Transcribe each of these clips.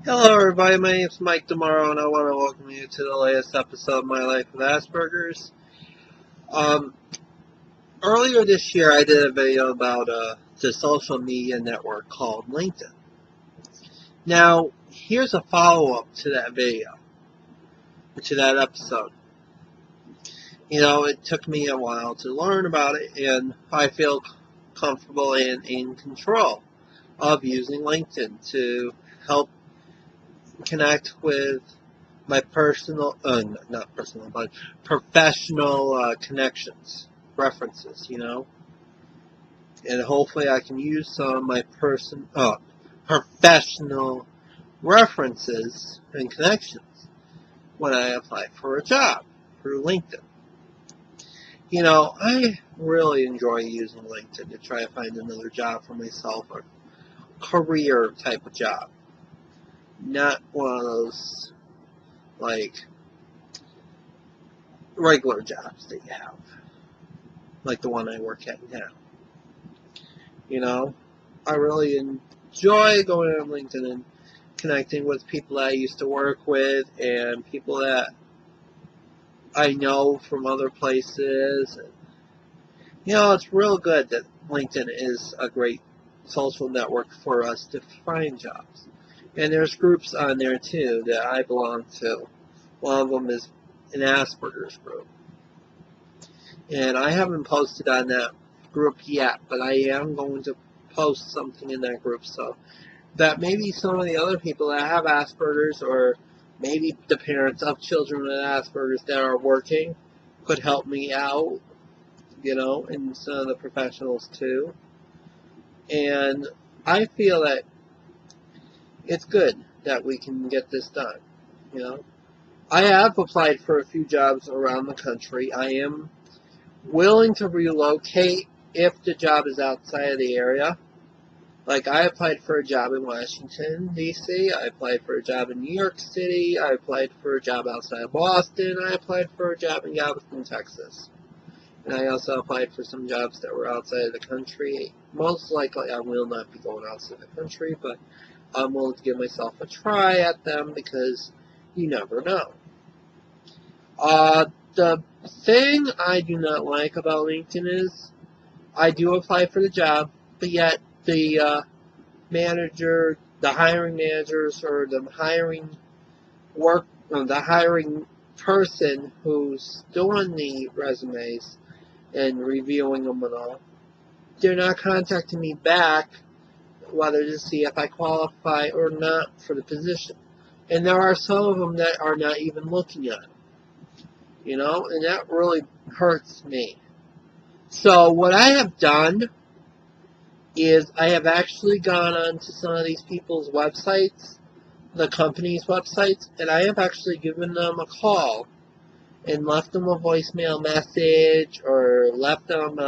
Hello everybody, my name is Mike Tomorrow and I want to welcome you to the latest episode of My Life with Asperger's. Um, Earlier this year I did a video about the social media network called LinkedIn. Now, here's a follow-up to that video, to that episode. You know, it took me a while to learn about it and I feel comfortable and in control of using LinkedIn to help connect with my personal, not personal, but professional connections, references, and hopefully I can use some of my professional references and connections when I apply for a job through LinkedIn. You know, I really enjoy using LinkedIn to try to find another job for myself, or career type of job, not one of those like regular jobs that you have, like the one I work at now. You know, I really enjoy going on LinkedIn and connecting with people that I used to work with and people that I know from other places. And, it's real good that LinkedIn is a great social network for us to find jobs. And there's groups on there too that I belong to. One of them is an Asperger's group. And I haven't posted on that group yet, but I am going to post something in that group so that maybe some of the other people that have Asperger's, or maybe the parents of children with Asperger's that are working, could help me out, and some of the professionals too. And I feel that it's good that we can get this done. I have applied for a few jobs around the country. I am willing to relocate if the job is outside of the area. Like, I applied for a job in Washington, D.C. I applied for a job in New York City. I applied for a job outside of Boston. I applied for a job in Galveston, Texas. And I also applied for some jobs that were outside of the country. Most likely I will not be going outside the country, but I'm willing to give myself a try at them because you never know. The thing I do not like about LinkedIn is I do apply for the job, but yet the manager, the hiring managers, or the hiring person who's doing the resumes and reviewing them and all, they're not contacting me back whether to see if I qualify or not for the position. And there are some of them that are not even looking at it, and that really hurts me. So what I have done is I have actually gone on to some of these people's websites, the company's websites, and I have actually given them a call and left them a voicemail message or left them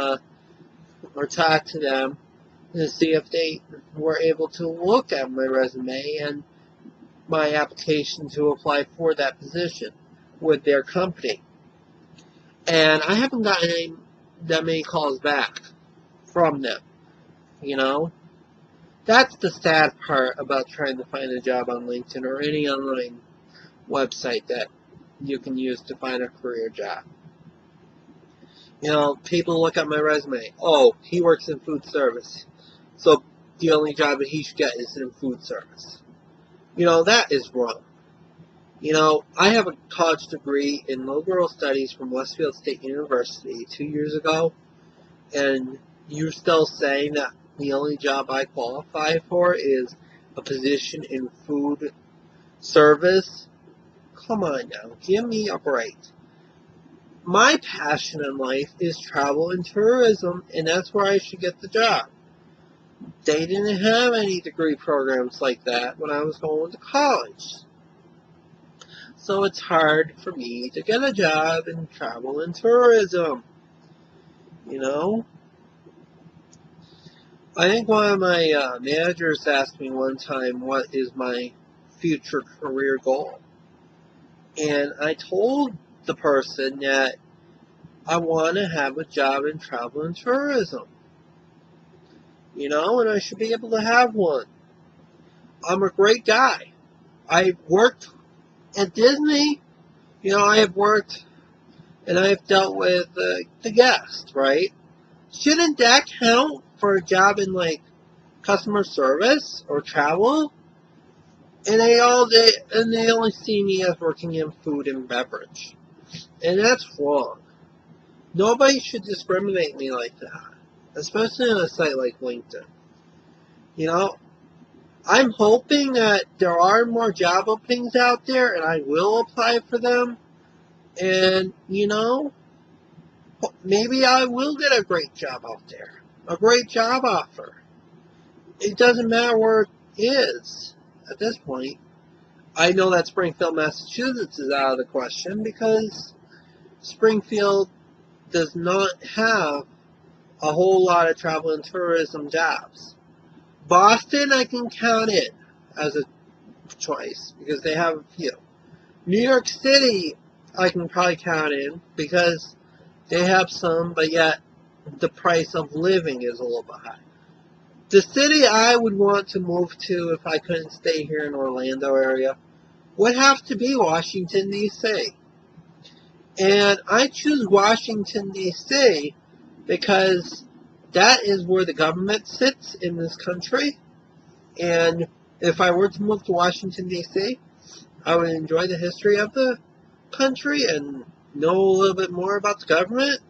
or talked to them to see if they were able to look at my resume and my application to apply for that position with their company. And I haven't gotten that many calls back from them. That's the sad part about trying to find a job on LinkedIn or any online website that you can use to find a career job. People look at my resume. Oh, he works in food service, so the only job that he should get is in food service. That is wrong. I have a college degree in liberal studies from Westfield State University 2 years ago, and you're still saying that the only job I qualify for is a position in food service? Come on now, give me a break. My passion in life is travel and tourism, and that's where I should get the job. They didn't have any degree programs like that when I was going to college. So it's hard for me to get a job in travel and tourism. I think one of my managers asked me one time what is my future career goal. And I told the person that I want to have a job in travel and tourism. And I should be able to have one. I'm a great guy. I worked at Disney. I have worked and I've dealt with the guest, right? Shouldn't that count for a job in like customer service or travel? And they only see me as working in food and beverage, and that's wrong. Nobody should discriminate me like that, especially on a site like LinkedIn. You know, I'm hoping that there are more job openings out there, and I will apply for them. And maybe I will get a great job out there, a great job offer. It doesn't matter where it is at this point. I know that Springfield, Massachusetts is out of the question because Springfield does not have a whole lot of travel and tourism jobs. Boston, I can count in as a choice because they have a few. New York City, I can probably count in because they have some, but yet the price of living is a little bit high. The city I would want to move to if I couldn't stay here in Orlando area would have to be Washington, D.C. And I choose Washington, D.C. because that is where the government sits in this country. And if I were to move to Washington, D.C., I would enjoy the history of the country and know a little bit more about the government.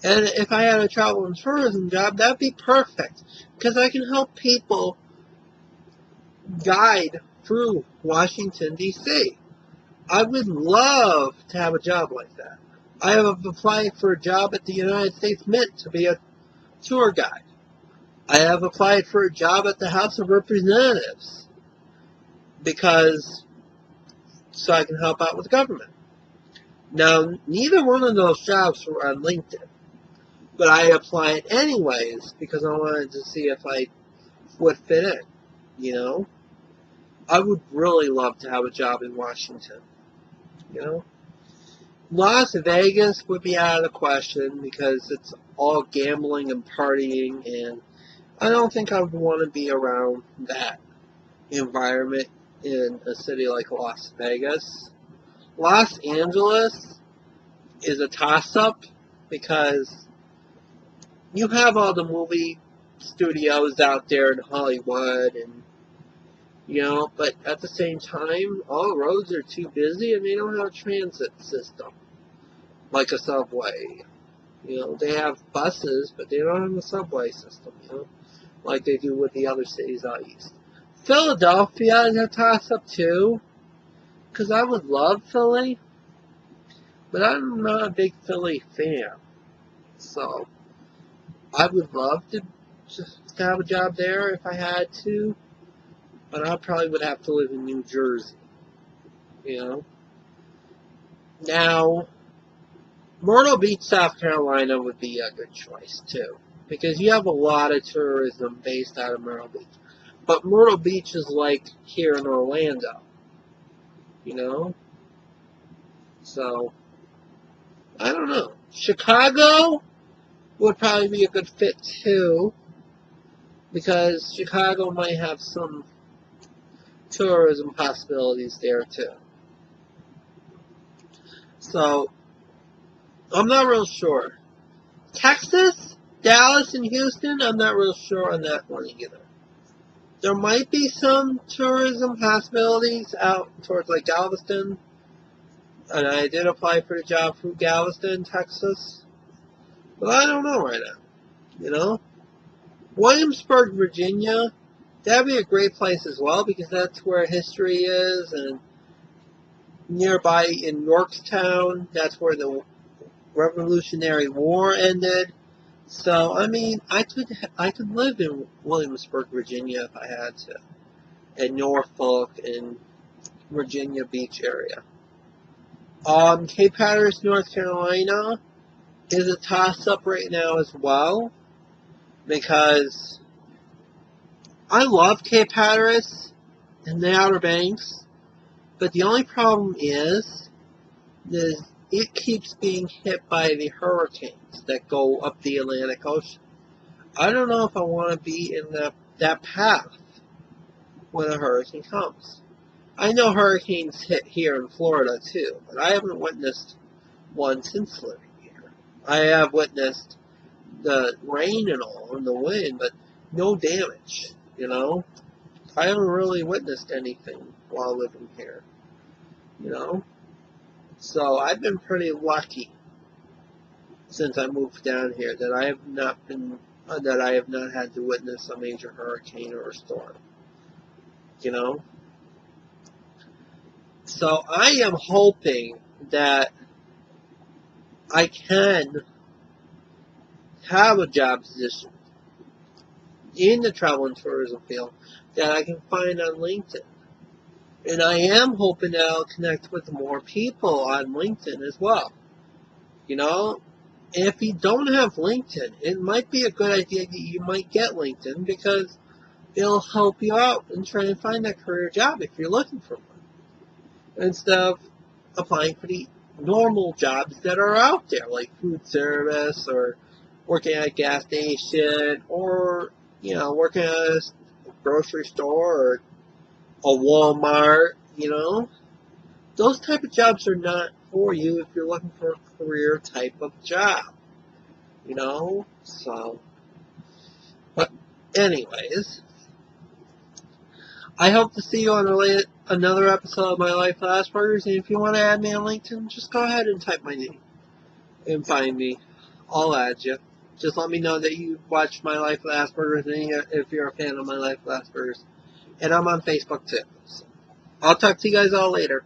And if I had a travel and tourism job, that'd be perfect because I can help people guide through Washington, D.C. I would love to have a job like that. I have applied for a job at the United States Mint to be a tour guide. I have applied for a job at the House of Representatives so I can help out with the government. Now, neither one of those jobs were on LinkedIn, but I applied anyways because I wanted to see if I would fit in, I would really love to have a job in Washington, Las Vegas would be out of the question because it's all gambling and partying, and I don't think I would want to be around that environment in a city like Las Vegas. Los Angeles is a toss-up because you have all the movie studios out there in Hollywood and but at the same time, all the roads are too busy and they don't have a transit system like a subway. They have buses, but they don't have a subway system, like they do with the other cities out east. Philadelphia is a toss-up too, because I would love Philly, but I'm not a big Philly fan. So, I would love to just have a job there if I had to. But I probably would have to live in New Jersey, Now, Myrtle Beach, South Carolina would be a good choice, too. Because you have a lot of tourism based out of Myrtle Beach. But Myrtle Beach is like here in Orlando, So, I don't know. Chicago would probably be a good fit, too. Because Chicago might have some tourism possibilities there too. So, I'm not real sure. Texas, Dallas, and Houston, I'm not real sure on that one either. There might be some tourism possibilities out towards like Galveston. And I did apply for the job through Galveston, Texas. But I don't know right now. Williamsburg, Virginia, that'd be a great place as well because that's where history is, and nearby in Yorktown, that's where the Revolutionary War ended. So, I mean, I could live in Williamsburg, Virginia if I had to, and Norfolk and Virginia Beach area. Cape Hatteras, North Carolina is a toss-up right now as well because I love Cape Hatteras and the Outer Banks, but the only problem is it keeps being hit by the hurricanes that go up the Atlantic Ocean. I don't know if I want to be in that path when a hurricane comes. I know hurricanes hit here in Florida too, but I haven't witnessed one since living here. I have witnessed the rain and all, and the wind, but no damage, you know? I haven't really witnessed anything while living here, you know? So I've been pretty lucky since I moved down here that I have not been, that I have not had to witness a major hurricane or a storm, you know? So I am hoping that I can have a job position in the travel and tourism field that I can find on LinkedIn. And I am hoping that I'll connect with more people on LinkedIn as well. You know, if you don't have LinkedIn, it might be a good idea that you might get LinkedIn because it'll help you out in trying to find that career job if you're looking for one. Instead of applying for the normal jobs that are out there, like food service or working at a gas station or, you know, working at a grocery store or a Walmart, you know. Those type of jobs are not for you if you're looking for a career type of job, you know. So, but anyways, I hope to see you on another episode of My Life with Asperger's. And if you want to add me on LinkedIn, just go ahead and type my name and find me. I'll add you. Just let me know that you watched My Life with Asperger's and if you're a fan of My Life with Asperger's. And I'm on Facebook too. So I'll talk to you guys all later.